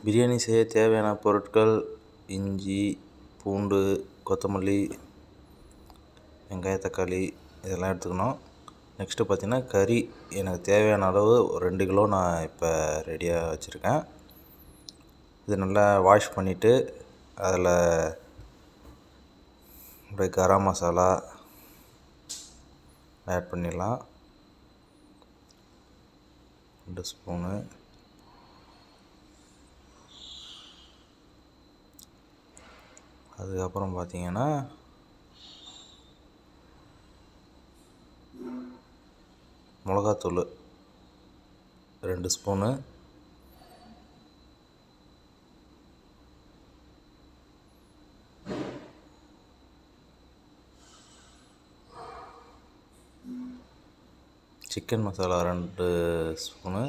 பிரியாணி செய்ய தேவையான பொருட்கள் இஞ்சி, பூண்டு, கொத்தமல்லி, வெங்காயம், தக்காளி இதெல்லாம் எடுத்துக்கணும். நெக்ஸ்ட்டு பார்த்திங்கன்னா கறி எனக்கு தேவையான அளவு 2 கிலோ நான் இப்போ ரெடியாக வச்சுருக்கேன். இது நல்லா வாஷ் பண்ணிவிட்டு அதில் அப்படியே கரம் மசாலா ஆட் பண்ணிடலாம். 2 ஸ்பூனு. அதுக்கப்புறம் பார்த்திங்கன்னா மிளகாத்தூள் 2 ஸ்பூனு. Chicken masala 2 spoon.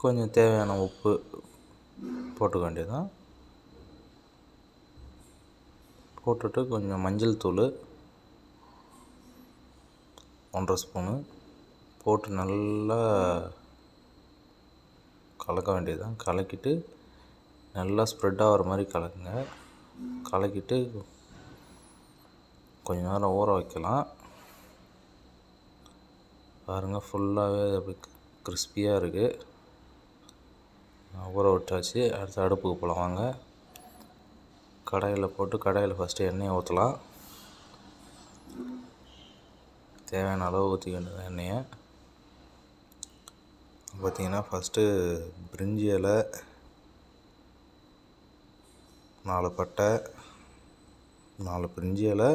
கொஞ்சம் தேவையான உப்பு போட்டுக்க வேண்டியதுதான். போட்டுட்டு கொஞ்சம் மஞ்சள் தூள் 1.5 ஸ்பூனு போட்டு நல்லா கலக்க வேண்டியதுதான். கலக்கிட்டு நல்லா ஸ்ப்ரெட் ஆகிற மாதிரி கலக்குங்க. கலக்கிட்டு கொஞ்ச நேரம் ஊற வைக்கலாம். பாருங்கள், ஃபுல்லாகவே அப்படி கிறிஸ்பியாக இருக்குது. ஊற விட்டாச்சு. அடுத்து அடுப்புக்கு போகலாம் வாங்க. கடாயில் ஃபஸ்ட்டு எண்ணெயை ஊற்றலாம். தேவையான அளவு ஊற்றிக்க வேண்டியது எண்ணெயை. பார்த்திங்கன்னா ஃபஸ்ட்டு பிரிஞ்சி இலை, 4 பட்டை, 4 பிரிஞ்சி இலை,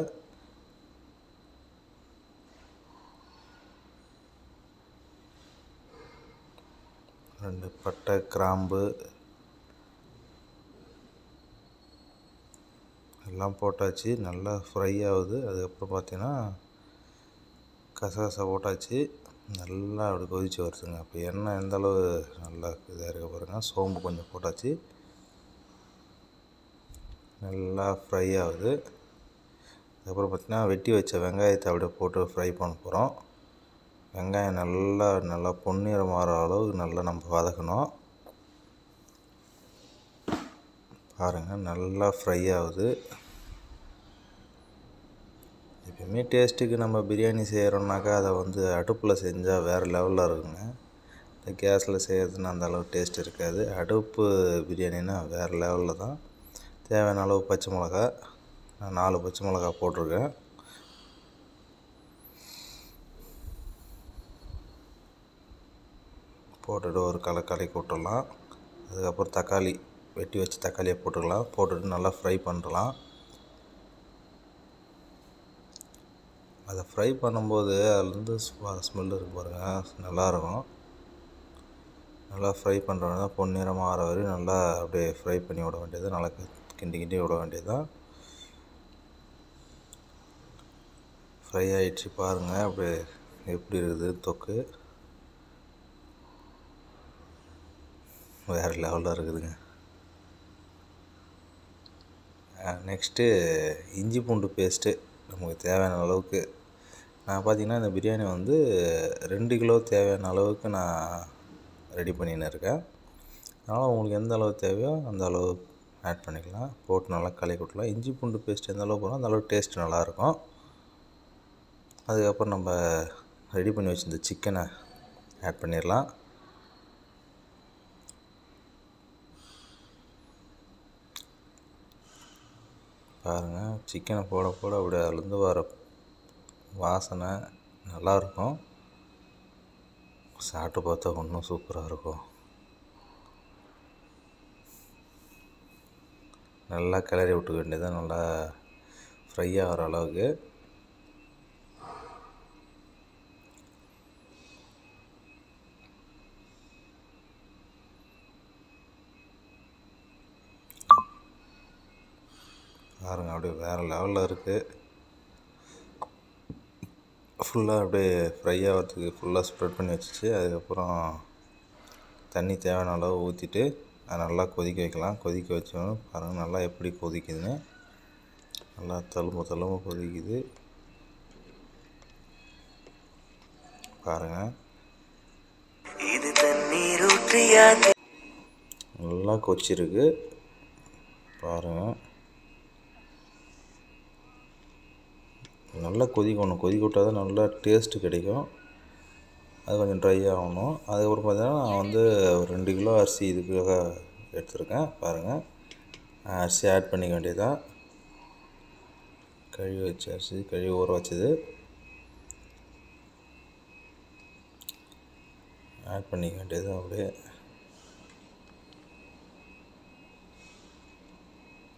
2 பட்டை, கிராம்பு எல்லாம் போட்டாச்சு. நல்லா ஃப்ரை ஆகுது. அதுக்கப்புறம் பார்த்திங்கன்னா கசகசா போட்டாச்சு. நல்லா அப்படி கொதித்து வருதுங்க. அப்போ எண்ணெய் எந்த அளவு நல்லா இதாக இருக்க பாருங்கள். சோம்பு கொஞ்சம் போட்டாச்சு. நல்லா ஃப்ரை ஆகுது. அதுக்கப்புறம் பார்த்திங்கன்னா வெட்டி வச்ச வெங்காயத்தை அப்படியே போட்டு ஃப்ரை பண்ண போகிறோம். வெங்காயம் நல்லா பொன்னிறம் மாற அளவுக்கு நல்லா நம்ம வதக்கணும். பாருங்கள், நல்லா ஃப்ரை ஆகுது. எப்பயுமே டேஸ்ட்டுக்கு நம்ம பிரியாணி செய்கிறோம்னாக்கா அதை வந்து அடுப்பில் செஞ்சால் வேறு லெவலில் இருக்குங்க. இந்த கேஸில் செய்கிறதுனா அந்த அளவு டேஸ்ட் இருக்காது. அடுப்பு பிரியாணினா வேறு லெவலில் தான். தேவையான அளவு பச்சை மிளகா, நான் 4 பச்சை மிளகா போட்டிருக்கேன். போட்டுட்டு ஒரு கலக்கி விட்டுடலாம். அதுக்கப்புறம் தக்காளி வெட்டி வச்சு தக்காளியை போட்டுக்கலாம். போட்டுட்டு நல்லா ஃப்ரை பண்ணலாம். அதை ஃப்ரை பண்ணும்போது அதுலேருந்து ஸ்மெல் இருக்கு பாருங்கள், நல்லாயிருக்கும். நல்லா ஃப்ரை பண்ணுறோன்னா பொன்னிறமாக ஆகிற வரையும் நல்லா அப்படியே ஃப்ரை பண்ணி விட வேண்டியது. நல்லா கிண்டி விட வேண்டியது தான். ஃப்ரை ஆகிடுச்சு பாருங்கள். அப்படியே எப்படி இருக்குது தொக்கு, வேறு லெவலில் இருக்குதுங்க. நெக்ஸ்ட்டு இஞ்சி பூண்டு பேஸ்ட்டு நமக்கு தேவையான அளவுக்கு. நான் பார்த்திங்கன்னா இந்த பிரியாணி வந்து 2 கிலோ தேவையான அளவுக்கு நான் ரெடி பண்ணின்னு இருக்கேன். அதனால் உங்களுக்கு எந்த அளவு தேவையோ அந்த அளவு ஆட் பண்ணிக்கலாம். போட்டு நல்லா கலக்கி விட்லாம். இஞ்சி பூண்டு பேஸ்ட் எந்த அளவு போகிறோம் அந்த அளவு டேஸ்ட் நல்லாயிருக்கும். அதுக்கப்புறம் நம்ம ரெடி பண்ணி வச்சுருந்த சிக்கனை ஆட் பண்ணிடலாம். பாருங்கள், சிக்கனை போட அப்படியே அதுலேருந்து வர வாசனை நல்லாயிருக்கும். சாப்பிட்டு பார்த்தா இன்னும் சூப்பராக இருக்கும். நல்லா கிளறி விட்டுக்க வேண்டியது. நல்லா ஃப்ரை ஆகிற அளவுக்கு. பாருங்கள், அப்படியே வேறு லெவலில் இருக்குது. ஃபுல்லாக அப்படியே ஃப்ரை ஆகிறதுக்கு ஃபுல்லாக ஸ்ப்ரெட் பண்ணி வச்சுச்சு. அதுக்கப்புறம் தண்ணி தேவையான அளவு ஊற்றிட்டு அதை நல்லா கொதிக்க வைக்கலாம். கொதிக்க வச்சோன்னு பாருங்கள் நல்லா எப்படி கொதிக்குதுன்னு. நல்லா தழும்ப கொதிக்குது. பாருங்கள், நல்லா கொச்சிருக்கு பாருங்கள். நல்லா கொதிக்கணும், கொதிக்க விட்டால் தான் நல்லா டேஸ்ட்டு கிடைக்கும். அது கொஞ்சம் ட்ரை ஆகணும். அதுக்கப்புறம் பார்த்தீங்கன்னா நான் வந்து ஒரு 2 கிலோ அரிசி இதுக்காக எடுத்துருக்கேன். பாருங்கள், அரிசி ஆட் பண்ணிக்க வேண்டியதுதான். கழுவி வச்ச அரிசி, கழுவி ஊற வச்சது ஆட் பண்ணிக்க வேண்டியது. அப்படியே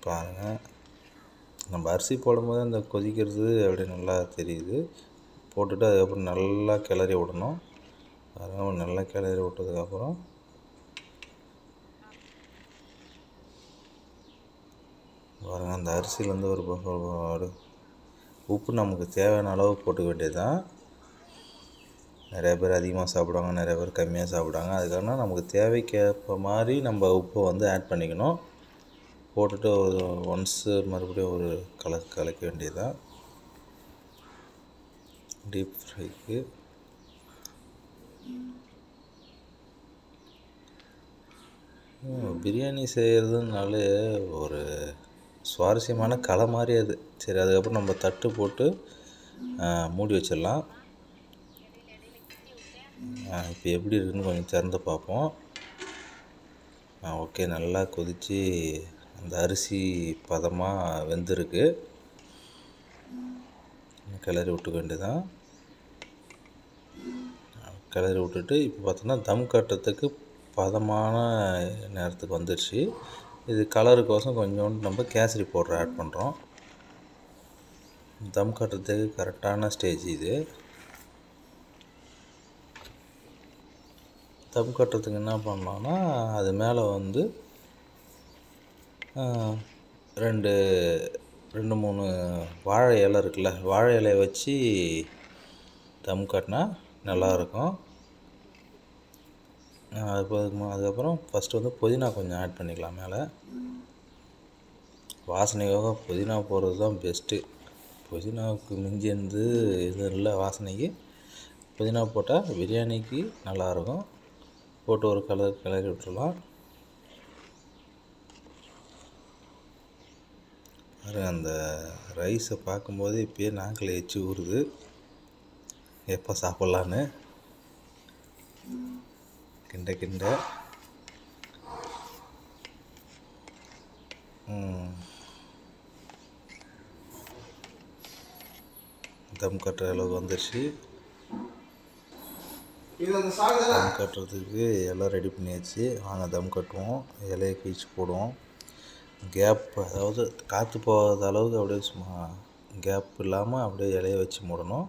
பாருங்கள், நம்ம அரிசி போடும்போது அந்த கொதிக்கிறது அப்படியே நல்லா தெரியுது. போட்டுட்டு அதுக்கப்புறம் நல்லா கிளறி விடணும். பாருங்கள், நல்லா கிளறி விட்டதுக்கப்புறம் பாருங்கள், அந்த அரிசியிலேருந்து ஒரு உப்பு நமக்கு தேவையான அளவு போட்டுக்க வேண்டியது தான். நிறைய பேர் அதிகமாக சாப்பிடுவாங்க, நிறைய பேர் கம்மியாக சாப்பிடுவாங்க. அதுக்காக நமக்கு தேவைக்கேற்ப மாதிரி நம்ம உப்பை வந்து ஆட் பண்ணிக்கணும். போட்டுட்டு ஒரு ஒன்ஸு மறுபடியும் ஒரு கலக்க வேண்டியது தான். டீப் ஃப்ரைக்கு பிரியாணி செய்கிறதுனாலே ஒரு சுவாரஸ்யமான கலை மாதிரி அது. சரி, அதுக்கப்புறம் நம்ம தட்டு போட்டு மூடி வச்சிடலாம். இப்போ எப்படி இருக்குதுன்னு கொஞ்சம் திறந்து பார்ப்போம். ஓகே, நல்லா கொதித்து அந்த அரிசி பதமாக வெந்திருக்கு. கிளறி விட்டுக்க வேண்டியதான். கிளறி விட்டுட்டு இப்போ பார்த்தோன்னா தம் கட்டுறதுக்கு பதமான நேரத்துக்கு வந்துடுச்சு. இது கலருக்கோசம் கொஞ்சோண்டு நம்ம கேசரி பவுடர் ஆட் பண்ணுறோம். தம் கட்டுறதுக்கு கரெக்டான ஸ்டேஜ் இது. தம் கட்டுறதுக்கு என்ன பண்ணோன்னா, அது மேலே வந்து 2-3 வாழை இலை இருக்குல்ல, வாழை இலையை வச்சு தம் கட்டினா நல்லாயிருக்கும். அதுக்கப்புறம் ஃபஸ்ட்டு வந்து புதினா கொஞ்சம் ஆட் பண்ணிக்கலாம் மேலே. வாசனைக்காக புதினா போடுறது தான் பெஸ்ட்டு. புதினாவுக்கு மிஞ்சி வந்து இது இல்லை வாசனைக்கு. புதினா போட்டால் பிரியாணிக்கு நல்லாயிருக்கும். போட்டு ஒரு கிளறி விட்டுறலாம். அந்த ரைஸை பார்க்கும்போது இப்போயே நாக்கில் எச்சி ஊறுது, எப்போ சாப்பிட்லான்னு. கிண்ட தம் கட்டுற அளவுக்கு வந்துடுச்சு. தம் கட்டுறதுக்கு எல்லாம் ரெடி பண்ணியாச்சு. வாங்க தம் கட்டுவோம். இலையை கிழிச்சு போடுவோம். கேப், அதாவது காற்று போகாத அளவுக்கு அப்படியே சும்மா கேப் இல்லாமல் அப்படியே இலையை வச்சு மூடணும்.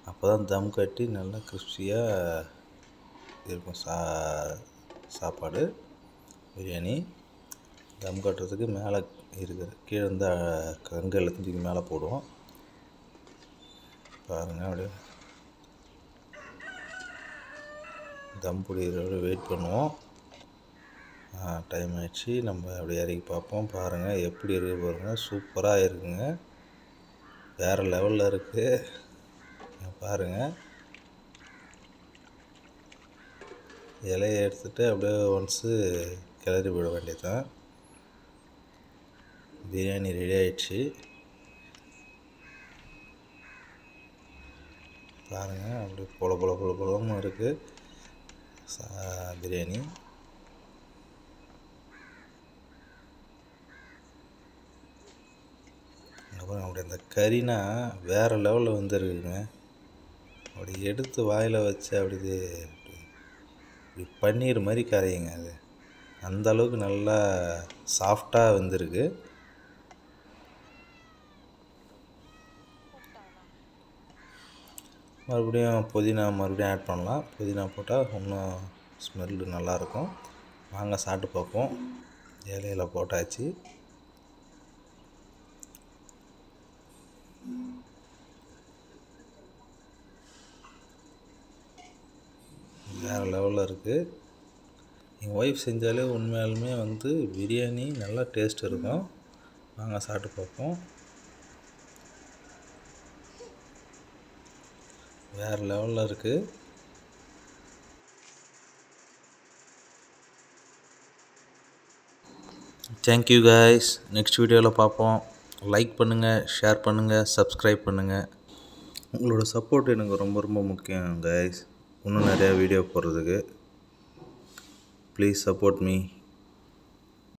அப்போ தான் தம் கட்டி நல்லா கிறிஸ்பியாக இருக்கும் சாப்பாடு பிரியாணி. தம் கட்டுறதுக்கு மேலே இருக்கிற கீழே இருந்து கங்கு எல்லாத்தையும் மேலே போடுவோம். பாருங்கள், அப்படியே தம் பிடிக்கிறவரை வெயிட் பண்ணுவோம். டைம் ஆகிடுச்சு. நம்ம அப்படியே இறக்கி பார்ப்போம். பாருங்கள் எப்படி இருக்குது பாருங்கள், சூப்பராக இருக்குங்க, வேறு லெவலில் இருக்குது. பாருங்கள், இலையை எடுத்துகிட்டு அப்படியே ஒன்ஸு கிளறி விட வேண்டியது தான். பிரியாணி ரெடி ஆகிடுச்சு. பாருங்கள், அப்படியே பொலன்னு இருக்குது பிரியாணி. அப்புறம் அப்படி அந்த கறினா வேறு லெவலில் வந்துருக்குங்க. அப்படி எடுத்து வாயில் வச்சு அப்படி பன்னீர் மாதிரி கரையுங்க. அது அந்த அளவுக்கு நல்லா சாஃப்டாக வெந்திருக்கு. மறுபடியும் புதினா ஆட் பண்ணலாம். புதினா போட்டால் இன்னும் ஸ்மெல்லு நல்லாயிருக்கும். வாங்க சாப்பிட்டு பார்ப்போம். இலையில் போட்டாச்சு. வேறு லெவலில் இருக்குது. எங்கள் ஒய்ஃப் செஞ்சாலே உண்மையாலுமே வந்து பிரியாணி நல்லா டேஸ்ட் இருக்கும். வாங்க சாப்பிட்டு பார்ப்போம். வேறு லெவலில் இருக்குது. Thank you guys. நெக்ஸ்ட் வீடியோவில் பார்ப்போம். லைக் பண்ணுங்கள், ஷேர் பண்ணுங்கள், சப்ஸ்கிரைப் பண்ணுங்கள். உங்களோட சப்போர்ட் எனக்கு ரொம்ப ரொம்ப முக்கியம் கைஸ். இன்னும் நிறையா வீடியோ போடுறதுக்கு ப்ளீஸ் சப்போர்ட் மீ.